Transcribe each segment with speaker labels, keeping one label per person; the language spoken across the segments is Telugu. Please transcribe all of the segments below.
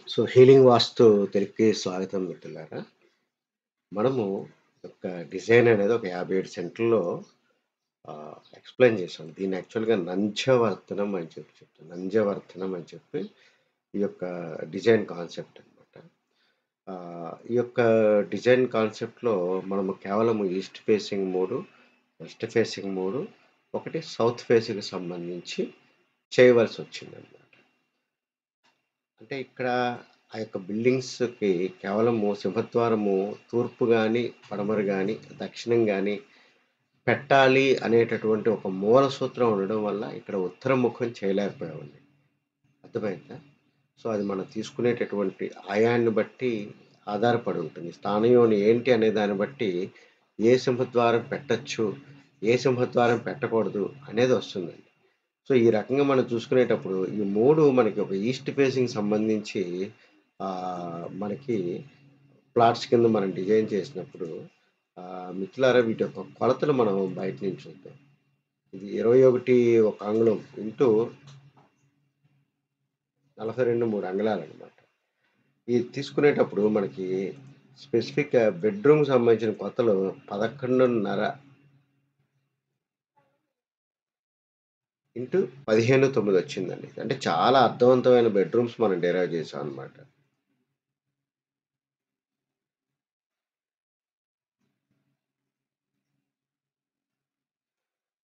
Speaker 1: సో, హీలింగ్ వాస్తు తెలుగుకి స్వాగతం మిత్రులారా. మనము ఒక డిజైన్ అనేది ఒక 57 సెంటుల్లో ఎక్స్‌ప్లెయిన్ చేసాం. దీన్ని యాక్చువల్‌గా నంజవర్తనం అని చెప్పి చెప్తాం. నంజవర్తనం అని చెప్పి ఈ యొక్క డిజైన్ కాన్సెప్ట్ అనమాట. ఈ యొక్క డిజైన్ కాన్సెప్ట్‌లో మనము కేవలం ఈస్ట్ ఫేసింగ్ 3, వెస్ట్ ఫేసింగ్ 3, ఒకటి సౌత్ ఫేసింగ్‌కి సంబంధించి చేయవలసొచ్చిందనమాట. అంటే ఇక్కడ ఆ యొక్క బిల్డింగ్స్‌కి కేవలము సింహద్వారము తూర్పు గాని, పడమర గాని, దక్షిణం గాని పెట్టాలి అనేటటువంటి ఒక మూల సూత్రం ఉండడం వల్ల ఇక్కడ ఉత్తర ముఖం చేయలేకపోయామండి. అర్థమైందా? సో, అది మనం తీసుకునేటటువంటి ఆయాన్ని బట్టి ఆధారపడి ఉంటుంది. స్థానయోని ఏంటి అనే దాన్ని బట్టి ఏ సింహద్వారం పెట్టొచ్చు, ఏ సింహద్వారం పెట్టకూడదు అనేదొస్తుందండి. సో, ఈ రకంగా మనం చూసుకునేటప్పుడు ఈ 3 మనకి ఒక ఈస్ట్ ఫేసింగ్ సంబంధించి మనకి ప్లాట్స్ కింద మనం డిజైన్ చేసినప్పుడు మిత్రులారా వీటి యొక్క కొలతలు మనం బయట నుంచి చూద్దాం. ఇది 21 ఒక అంగుళం ఇంటూ 42 3 అంగుళాలనమాట. ఇది తీసుకునేటప్పుడు మనకి స్పెసిఫిక్‌గా బెడ్‌రూమ్‌కి సంబంధించిన కొలతలు 11.5 ఇంటూ 15.9 వచ్చిందండి. అంటే చాలా అర్థవంతమైన బెడ్‌రూమ్స్ మనం డిరైవ్ చేసామనమాట.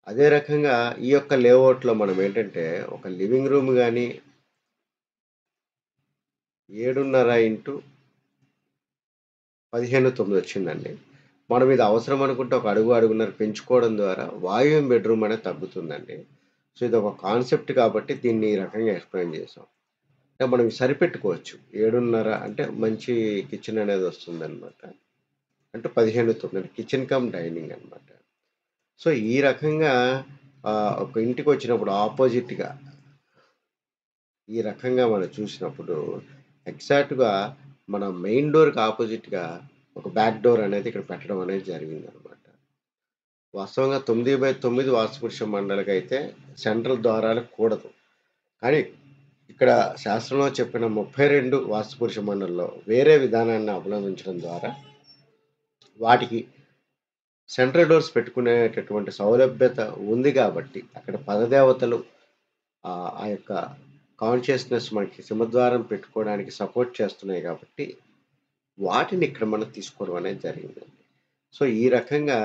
Speaker 1: అదే రకంగా ఈ యొక్క లేఅవుట్‌లో మనమేంటంటే, ఒక లివింగ్ రూమ్ గాని 7.5 ఇంటూ 15.9 వచ్చిందండి. మనం ఇది అవసరం అనుకుంటే ఒక అడుగు, అడుగున్నర పెంచుకోవడం ద్వారా వాయువ్యం బెడ్‌రూమ్ అనేది తగ్గుతుందండి. సో, ఇదొక కాన్సెప్ట్ కాబట్టి దీన్ని ఈ రకంగా ఎక్స్‌ప్లెయిన్ చేసాం. అంటే మనం సరిపెట్టుకోవచ్చు. 7.5 అంటే మంచి కిచెన్ అనేది వస్తుందనమాట. అంటే 15.9 కిచెన్ కమ్ డైనింగ్ అనమాట. సో, ఈ రకంగా ఒక ఇంటికొచ్చినప్పుడు ఆపోజిట్‌గా ఈ రకంగా మనం చూసినప్పుడు ఎగ్జాక్ట్‌గా మన మెయిన్ డోర్‌కి ఆపోజిట్‌గా ఒక బ్యాక్ డోర్ అనేది ఇక్కడ పెట్టడం అనేది జరిగిందనమాట. వాస్తవంగా 9/9 వాస్తుపురుష మండలికైతే సెంట్రల్ ద్వారాలు కూడదు. కానీ ఇక్కడ శాస్త్రంలో చెప్పిన 32 వాస్తుపురుష మండలిలో వేరే విధానాన్ని అవలంబించడం ద్వారా వాటికి సెంట్రల్ డోర్స్ పెట్టుకునేటటువంటి సౌలభ్యత ఉంది గాబట్టి అక్కడ పరదేవతలు ఆ యొక్క కాన్షియస్‌నెస్ మనకి సింహద్వారం పెట్టుకోవడానికి సపోర్ట్ చేస్తున్నాయి గాబట్టి, వాటిని ఇక్కడ మనం తీసుకోవడం అనేది జరిగిందండి. సో, ఈ రకంగా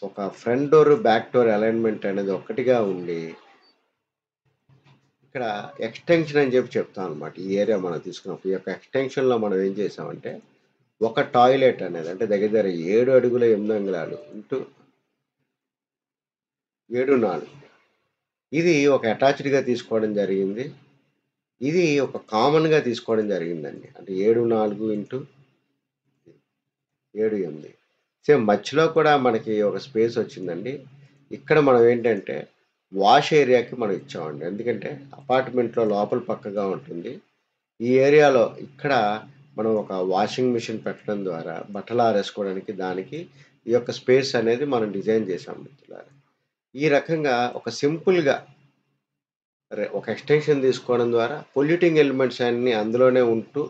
Speaker 1: ఒక front door, back door alignment అనేది ఒక్కటిగా ఉండి, ఇక్కడ ఎక్స్‌టెన్షన్ అని చెప్పి చెప్తామనమాట. ఈ ఏరియా మనం తీసుకున్నప్పుడు. ఈ యొక్క ఎక్స్‌టెన్షన్‌లో మనం ఏం చేసామంటే, ఒక టాయిలెట్ అనేది అంటే దగ్గర దగ్గర 7 అడుగుల 8 అంగుళాలు ఇంటూ 7.4 ఇది ఒక అటాచ్డ్‌గా తీసుకోవడం జరిగింది. ఇది ఒక కామన్‌గా తీసుకోవడం జరిగిందండి. అంటే 7.4 ఇంటూ 7, 8 సేమ్ మధ్యలో కూడా మనకి ఒక స్పేస్ వచ్చిందండి. ఇక్కడ మనం ఏంటంటే, వాష్ ఏరియాకి మనం ఇచ్చామండి. ఎందుకంటే, అపార్ట్‌మెంట్‌లో లోపల పక్కగా ఉంటుంది. ఈ ఏరియాలో ఇక్కడ మనం ఒక వాషింగ్ మిషన్ పెట్టడం ద్వారా బట్టలు ఆరేసుకోవడానికి దానికి ఈ యొక్క స్పేస్ అనేది మనం డిజైన్ చేశాం మిత్రులారా. ఈ రకంగా ఒక సింపుల్‌గా ఒక ఎక్స్‌టెన్షన్ తీసుకోవడం ద్వారా పొల్యూటింగ్ ఎలిమెంట్స్ అన్నీ అందులోనే ఉంటూ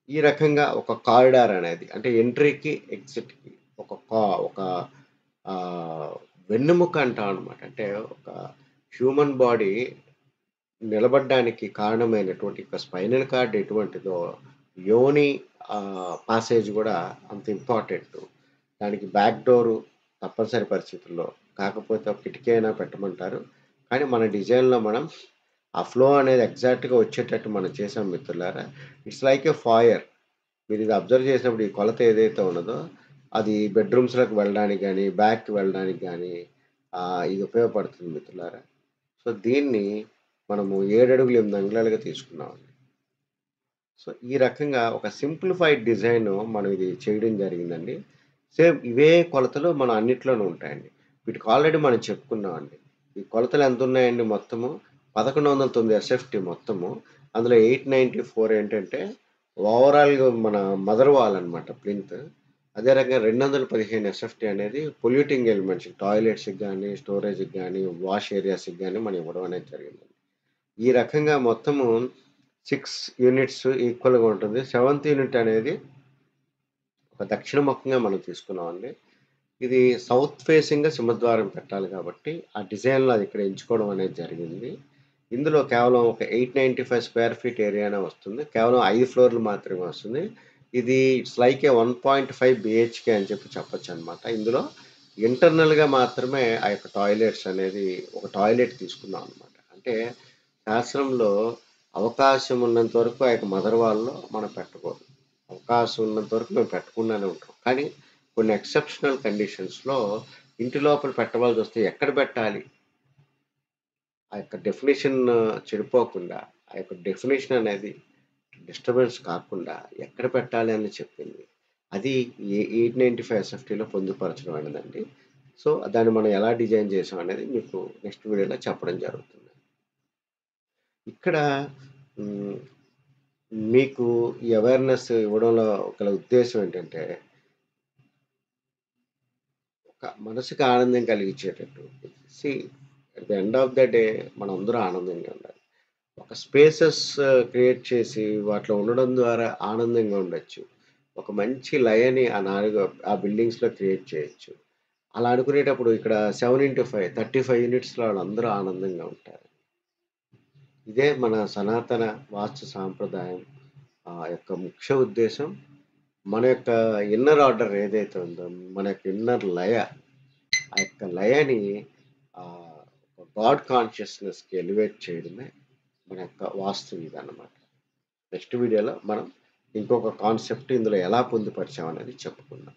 Speaker 1: ఈ రకంగా ఒక కారిడార్ అనేది అంటే ఎంట్రీకి, ఎగ్జిట్‌కి ఒక ఆహ్, వెన్నెముక అంటామనమాట. అంటే ఒక హ్యూమన్ బాడీ నిలబడడానికి కారణమైనటువంటి ఒక స్పైనల్ కార్డ్ ఎటువంటిదో, యోని పాసేజ్ గూడా అంత ఇంపార్టెంటు. దానికి బ్యాక్ డోరు తప్పనిసరి పరిస్థితుల్లో, కాకపోతే ఒక కిటికీ అయినా పెట్టమంటారు. కానీ మన డిజైన్‌లో మనం ఆ ఫ్లో అనేది ఎగ్జాక్ట్‌గా వచ్చేటట్టు మనం చేసాం మిత్రులారా. It's like a fire. మీరిది అబ్జర్వ్ చేసినప్పుడు ఈ కొలత ఏదైతే ఉన్నదో, అది బెడ్‌రూమ్స్‌లోకి వెళ్ళడానికి గాని, బ్యాక్‌కి వెళ్ళడానికి గాని ఇది ఉపయోగపడుతుంది మిత్రులారా. సో, దీన్ని మనము 7 అడుగులు 8 అంగుళాలుగా తీసుకున్నామండి. సో, ఈ రకంగా ఒక సింప్లిఫైడ్ డిజైను మనం ఇది చేయడం జరిగిందండి. సేమ్ ఇవే కొలతలు మన అన్నిట్లోనూ ఉంటాయండి. వీటికి ఆల్రెడీ మనం చెప్పుకున్నామండి. ఈ కొలతలు ఎంతున్నాయండి మొత్తము? 1109 ఎస్ఎఫ్‌టి మొత్తము. అందులో 894 ఏంటంటే ఓవరాల్‌గా మన మదర్ వాల్ అనమాట ప్లింత్. అదే రకంగా 215 ఎస్ఎఫ్‌టి అనేది పొల్యూటింగ్ ఎలిమెంట్స్ టాయిలెట్స్‌కి గాని, స్టోరేజ్‌కి గాని, వాష్ ఏరియాస్‌కి గాని మనం ఇవ్వడం అనేది జరిగిందండి. ఈ రకంగా మొత్తము 6 యూనిట్స్ ఈక్వల్‌గా ఉంటుంది. సెవెంత్ యూనిట్ అనేది ఒక దక్షిణముఖంగా మనం తీసుకున్నామండి. ఇది సౌత్ ఫేసింగ్‌గా సింహద్వారం పెట్టాలి కాబట్టి, ఆ డిజైన్‌లో అది ఇక్కడ ఎంచుకోవడం అనేది జరిగింది. ఇందులో కేవలం ఒక 895 స్క్వేర్ ఫీట్ ఏరియానే వస్తుంది. కేవలం 5 ఫ్లోర్‌లు మాత్రమే వస్తుంది. ఇది ఇట్స్ లైక్ ఏ 1.5 బీహెచ్‌కే అని చెప్పొచ్చనమాట. ఇందులో ఇంటర్నల్‌గా మాత్రమే ఆ యొక్క టాయిలెట్స్ అనేది ఒక టాయిలెట్ తీసుకున్నాం అనమాట. అంటే శాస్త్రంలో అవకాశం ఉన్నంత వరకు ఆ యొక్క మదర్ వాల్‌లో మనం పెట్టకూడదు. అవకాశం ఉన్నంత వరకు మేము పెట్టకుండానే ఉంటాం. కానీ కొన్ని ఎక్సెప్షనల్ కండిషన్స్‌లో ఇంటి లోపల పెట్టవలసొస్తే ఎక్కడ పెట్టాలి? ఆ యొక్క డెఫినిషన్ చెడిపోకుండా, ఆ యొక్క డెఫినిషన్ అనేది డిస్టర్బెన్స్ కాకుండా ఎక్కడ పెట్టాలి అని చెప్పింది. అది 895 ఎస్ఎఫ్టీలో పొందుపరచడం అయినదండి. సో, దాన్ని మనం ఎలా డిజైన్ చేసాం అనేది మీకు నెక్స్ట్ వీడియోలో చెప్పడం జరుగుతుంది. ఇక్కడ హ్మ్, మీకు ఈ అవేర్‌నెస్ ఇవ్వడంలో గల ఉద్దేశ్యం ఏంటంటే, ఒక మనసుకి ఆనందం కలిగించేటట్టు. See at the end of the day మనందరం ఆనందంగా ఉండాలి. ఒక స్పేసెస్ క్రియేట్ చేసి వాటిలో ఉండడం ద్వారా ఆనందంగా ఉండొచ్చు. ఒక మంచి లయని ఆ బిల్డింగ్స్‌లో క్రియేట్ చేయొచ్చు. అలా అనుకునేటప్పుడు ఇక్కడ 7/5 35 యూనిట్స్‌లో వాళ్ళందరూ ఆనందంగా ఉంటారు. ఇదే మన సనాతన వాస్తు సాంప్రదాయం యొక్క ముఖ్య ఉద్దేశ్యం. మన యొక్క ఇన్నర్ ఆర్డర్ ఏదైతే ఉందో, మన యొక్క ఇన్నర్ లయ, ఆ యొక్క లయని ఆహ్, గాడ్ కాన్షియస్‌నెస్‌కి ఎలివేట్ చేయడమే మన యొక్క వాస్తు ఇదన్నమాట. నెక్స్ట్ వీడియోలో మనం ఇంకొక కాన్సెప్ట్ ఇందులో ఎలా పొందుపరిచామనేది చెప్పుకుందాం.